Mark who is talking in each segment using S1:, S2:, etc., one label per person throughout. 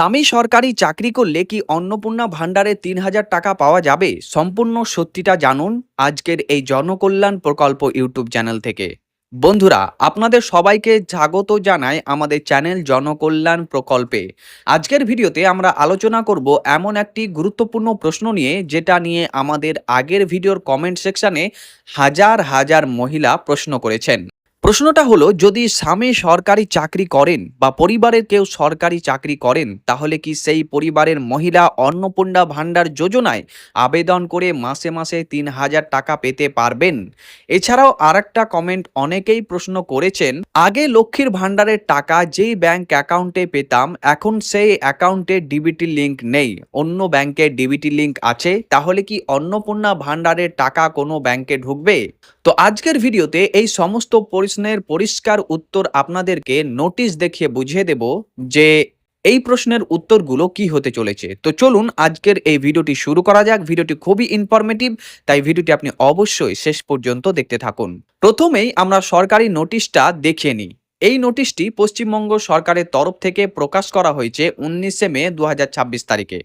S1: স্বামী সরকারি চাকরি করলে কি অন্নপূর্ণা ভাণ্ডারে ৩,০০০ টাকা পাওয়া যাবে? সম্পূর্ণ সত্যিটা জানুন আজকের এই জনকল্যাণ প্রকল্প ইউটিউব চ্যানেল থেকে। বন্ধুরা, আপনাদের সবাইকে স্বাগত জানাই আমাদের চ্যানেল জনকল্যাণ প্রকল্পে। আজকের ভিডিওতে আমরা আলোচনা করব এমন একটি গুরুত্বপূর্ণ প্রশ্ন নিয়ে, যেটা নিয়ে আমাদের আগের ভিডিওর কমেন্ট সেকশনে হাজার হাজার মহিলা প্রশ্ন করেছেন। প্রশ্নটা হলো, যদি স্বামী সরকারি চাকরি করেন বা পরিবারের কেউ সরকারি চাকরি করেন, তাহলে কি সেই পরিবারের মহিলা অন্নপূর্ণা ভাণ্ডার যোজনায় আবেদন করে মাসে মাসে ৩,০০০ টাকা পেতে পারবেন? এছাড়াও আরেকটা কমেন্ট অনেকেই প্রশ্ন করেছেন, আগে লক্ষ্মীর ভাণ্ডারের টাকা যেই ব্যাংক অ্যাকাউন্টে পেতাম, এখন সেই অ্যাকাউন্টে ডিবিটি লিংক নেই, অন্য ব্যাংকে ডিবিটি লিংক আছে, তাহলে কি অন্নপূর্ণা ভাণ্ডারের টাকা কোনো ব্যাংকে ঢুকবে? তো আজকের ভিডিওতে এই সমস্ত প্রশ্নের পরিষ্কার উত্তর আপনাদেরকে নোটিশ দেখিয়ে বুঝিয়ে দেব যে এই প্রশ্নের উত্তরগুলো কি হতে চলেছে। তো চলুন আজকের এই ভিডিওটি শুরু করা যাক। ভিডিওটি খুবই ইনফরমেটিভ, তাই ভিডিওটি আপনি অবশ্যই শেষ পর্যন্ত দেখতে থাকুন। প্রথমেই আমরা সরকারি নোটিশটা দেখিয়ে নিই। এই নোটিশটি পশ্চিমবঙ্গ সরকারের তরফ থেকে প্রকাশ করা হয়েছে 19শে মে 2026 তারিখে।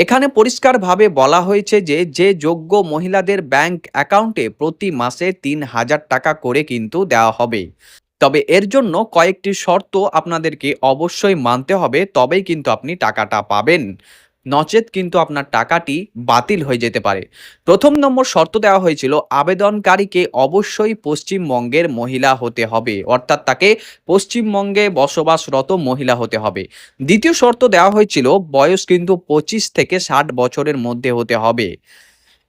S1: এখানে পরিষ্কারভাবে বলা হয়েছে যে যোগ্য মহিলাদের ব্যাংক অ্যাকাউন্টে প্রতি মাসে ৩,০০০ টাকা করে কিন্তু দেওয়া হবে। তবে এর জন্য কয়েকটি শর্ত আপনাদেরকে অবশ্যই মানতে হবে, তবেই কিন্তু আপনি টাকাটা পাবেন, নচেত কিন্তু আপনার টাকাটি বাতিল হয়ে যেতে পারে। প্রথম নম্বর শর্ত দেওয়া হয়েছিল, আবেদনকারীকে অবশ্যই পশ্চিমবঙ্গের মহিলা হতে হবে, অর্থাৎ তাকে পশ্চিমবঙ্গে বসবাসরত মহিলা হতে হবে। দ্বিতীয় শর্ত দেওয়া হয়েছিল, বয়স কিন্তু 25 থেকে 60 বছরের মধ্যে হতে হবে।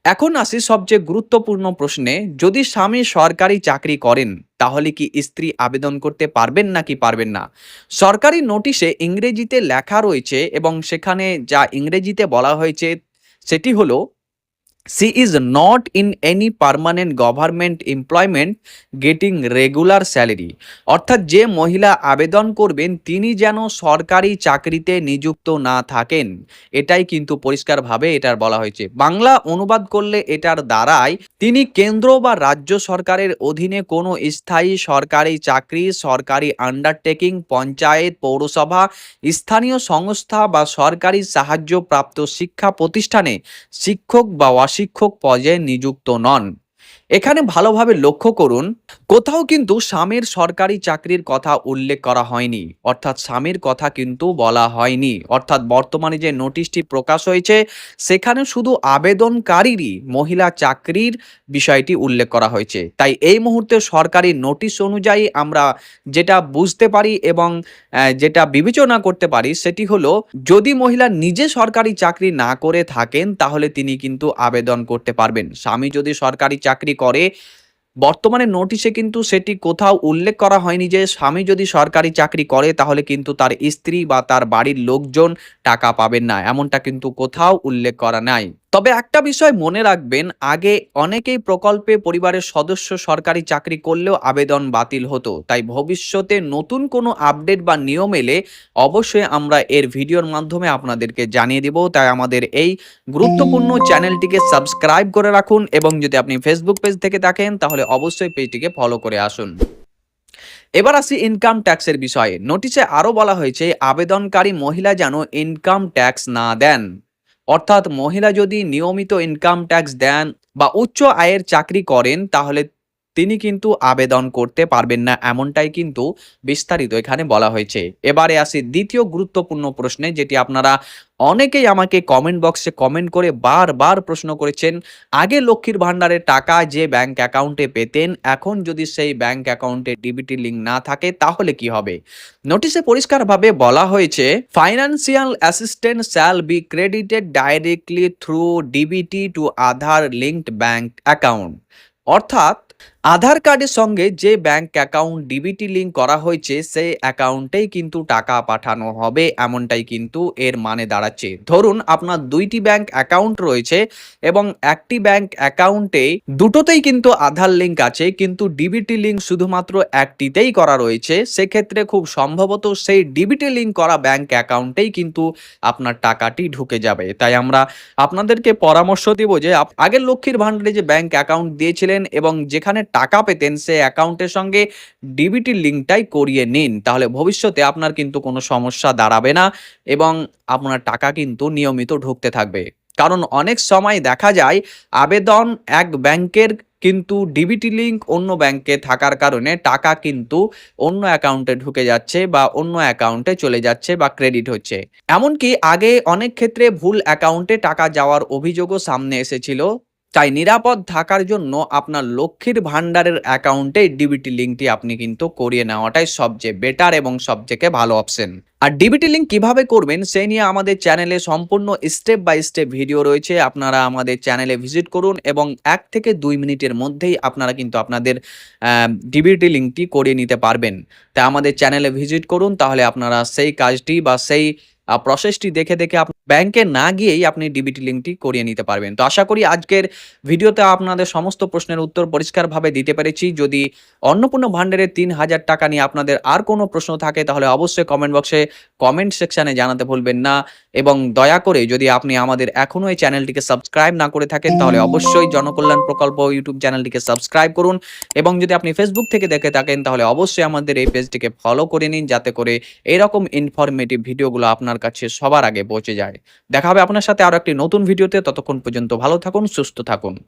S1: এখন আসি সবচেয়ে গুরুত্বপূর্ণ প্রশ্নে, যদি স্বামী সরকারি চাকরি করেন, তাহলে কি স্ত্রী আবেদন করতে পারবেন নাকি পারবেন না? সরকারি নোটিশে ইংরেজিতে লেখা রয়েছে এবং সেখানে যা ইংরেজিতে বলা হয়েছে সেটি হলো, she is not in any permanent government employment getting regular salary। অর্থাৎ যে মহিলা আবেদন করবেন তিনি যেন সরকারি চাকরিতে নিযুক্ত না থাকেন, এটাই কিন্তু পরিষ্কারভাবে এটার বলা হয়েছে। বাংলা অনুবাদ করলে এটার দ্বারাই তিনি কেন্দ্র বা রাজ্য সরকারের অধীনে কোনো স্থায়ী সরকারি চাকরি, সরকারি আন্ডারটেকিং, পঞ্চায়েত, পৌরসভা, স্থানীয় সংস্থা বা সরকারি সাহায্যপ্রাপ্ত শিক্ষা প্রতিষ্ঠানে শিক্ষক বা অশিক্ষক পর্যায়ে নিযুক্ত নন। এখানে ভালোভাবে লক্ষ্য করুন, কোথাও কিন্তু স্বামীর সরকারি চাকরির কথা উল্লেখ করা হয়নি, অর্থাৎ স্বামীর কথা কিন্তু বলা হয়নি। অর্থাৎ বর্তমানে যে নোটিশটি প্রকাশ হয়েছে সেখানে শুধু আবেদনকারীরই মহিলা চাকরির বিষয়টি উল্লেখ করা হয়েছে। তাই এই মুহূর্তে সরকারি নোটিশ অনুযায়ী আমরা যেটা বুঝতে পারি এবং যেটা বিবেচনা করতে পারি সেটি হলো, যদি মহিলা নিজে সরকারি চাকরি না করে থাকেন তাহলে তিনি কিন্তু আবেদন করতে পারবেন। স্বামী যদি সরকারি চাকরি করে, বর্তমানে নোটিশে কিন্তু সেটি কোথাও উল্লেখ করা হয়নি যে স্বামী যদি সরকারি চাকরি করে তাহলে কিন্তু তার স্ত্রী বা তার বাড়ির লোকজন টাকা পাবেন না, এমনটা কিন্তু কোথাও উল্লেখ করা নাই। তবে একটা বিষয় মনে রাখবেন, আগে অনেকেই প্রকল্পে পরিবারের সদস্য সরকারি চাকরি করলেও আবেদন বাতিল হতো। তাই ভবিষ্যতে নতুন কোনো আপডেট বা নিয়ম এলে অবশ্যই আমরা এর ভিডিওর মাধ্যমে আপনাদেরকে জানিয়ে দেব। তাই আমাদের এই গুরুত্বপূর্ণ চ্যানেলটিকে সাবস্ক্রাইব করে রাখুন এবং যদি আপনি ফেসবুক পেজ থেকে দেখেন তাহলে অবশ্যই পেজটিকে ফলো করে আসুন। এবার আসি ইনকাম ট্যাক্সের বিষয়ে। নোটিশে আরও বলা হয়েছে, আবেদনকারী মহিলা যেন ইনকাম ট্যাক্স না দেন। অর্থাৎ মহিলা যদি নিয়মিত ইনকাম ট্যাক্স দেন বা উচ্চ আয়ের চাকরি করেন তাহলে তিনি কিন্তু আবেদন করতে পারবেন না, এমনটাই কিন্তু বিস্তারিত এখানে বলা হয়েছে। এবারে আসি দ্বিতীয় গুরুত্বপূর্ণ প্রশ্নে, যেটি আপনারা অনেকেই আমাকে কমেন্ট বক্সে কমেন্ট করে বারবার প্রশ্ন করেছেন, আগে লক্ষ্মীর ভাণ্ডারের টাকা যে ব্যাংক অ্যাকাউন্টে পেতেন, এখন যদি সেই ব্যাংক অ্যাকাউন্টে ডিবিটি লিংক না থাকে তাহলে কি হবে? নোটিশে পরিষ্কারভাবে বলা হয়েছে, financial assistant shall be credited directly through DBT to Aadhaar linked bank account. অর্থাৎ আধার কার্ডের সঙ্গে যে ব্যাংক অ্যাকাউন্ট ডিবিটি লিঙ্ক করা হয়েছে সেই অ্যাকাউন্টেই কিন্তু টাকা পাঠানো হবে, এমনটাই কিন্তু এর মানে দাঁড়াচ্ছে। ধরুন আপনার দুইটি ব্যাংক অ্যাকাউন্ট রয়েছে এবং একটি ব্যাংক অ্যাকাউন্টে দুটোতেই কিন্তু আধার লিঙ্ক আছে, কিন্তু ডিবিটি লিঙ্ক শুধুমাত্র একটিতেই করা রয়েছে, সেক্ষেত্রে খুব সম্ভবত সেই ডিবিটি লিঙ্ক করা ব্যাংক অ্যাকাউন্টেই কিন্তু আপনার টাকাটি ঢুকে যাবে। তাই আমরা আপনাদেরকে পরামর্শ দেব যে আগের লক্ষ্মীর ভাণ্ডারে যে ব্যাংক অ্যাকাউন্ট দিয়েছিলেন এবং যেখানে টাকা পেতেন সেই অ্যাকাউন্টের সঙ্গে ডিবিটি লিঙ্কটাই করিয়ে নিন। তাহলে ভবিষ্যতে আপনার কিন্তু কোনো সমস্যা দাঁড়াবে না এবং আপনার টাকা কিন্তু নিয়মিত ঢুকতে থাকবে। কারণ অনেক সময় দেখা যায় আবেদন এক ব্যাংকের কিন্তু ডিবিটি লিঙ্ক অন্য ব্যাংকে থাকার কারণে টাকা কিন্তু অন্য অ্যাকাউন্টে ঢুকে যাচ্ছে বা অন্য অ্যাকাউন্টে চলে যাচ্ছে বা ক্রেডিট হচ্ছে। এমনকি আগে অনেক ক্ষেত্রে ভুল অ্যাকাউন্টে টাকা যাওয়ার অভিযোগও সামনে এসেছিল। তাই নিরাপদ থাকার জন্য আপনার লক্ষ্মীর ভান্ডারের অ্যাকাউন্টে ডিবিটি লিঙ্কটি আপনি কিন্তু করিয়ে নেওয়াটাই সবচেয়ে বেটার এবং সবথেকে ভালো অপশন। আর ডিবিটি লিঙ্ক কিভাবে করবেন সেই নিয়ে আমাদের চ্যানেলে সম্পূর্ণ স্টেপ বাই স্টেপ ভিডিও রয়েছে। আপনারা আমাদের চ্যানেলে ভিজিট করুন এবং ১ থেকে ২ মিনিটের মধ্যেই আপনারা কিন্তু আপনাদের ডিবিটি লিঙ্কটি করিয়ে নিতে পারবেন। তাই আমাদের চ্যানেলে ভিজিট করুন, তাহলে আপনারা সেই কাজটি বা সেই প্রসেসটি দেখে ব্যাংকে না গিয়েই আপনি ডিবিটি লিঙ্কটি করিয়ে নিতে পারবেন। তো আশা করি আজকের ভিডিওতে আপনাদের সমস্ত প্রশ্নের উত্তর পরিষ্কারভাবে দিতে পেরেছি। যদি অন্নপূর্ণা ভান্ডারের ৩,০০০ টাকা নিয়ে আপনাদের আর কোনো প্রশ্ন থাকে তাহলে অবশ্যই কমেন্ট বক্সে কমেন্ট সেকশনে জানাতে ভুলবেন না এবং দয়া করে যদি আপনি আমাদের এখনো এই চ্যানেলটিকে সাবস্ক্রাইব না করে থাকেন তাহলে অবশ্যই জনকল্যাণ প্রকল্প ইউটিউব চ্যানেলটিকে সাবস্ক্রাইব করুন এবং যদি আপনি ফেসবুক থেকে দেখে থাকেন তাহলে অবশ্যই আমাদের এই পেজটিকে ফলো করে নিন, যাতে করে এরকম ইনফরমেটিভ ভিডিওগুলো আপনার কাছে সবার আগে পৌঁছে যায়। দেখা হবে আপনার সাথে আরো একটি নতুন ভিডিওতে। ততক্ষণ পর্যন্ত ভালো থাকুন, সুস্থ থাকুন।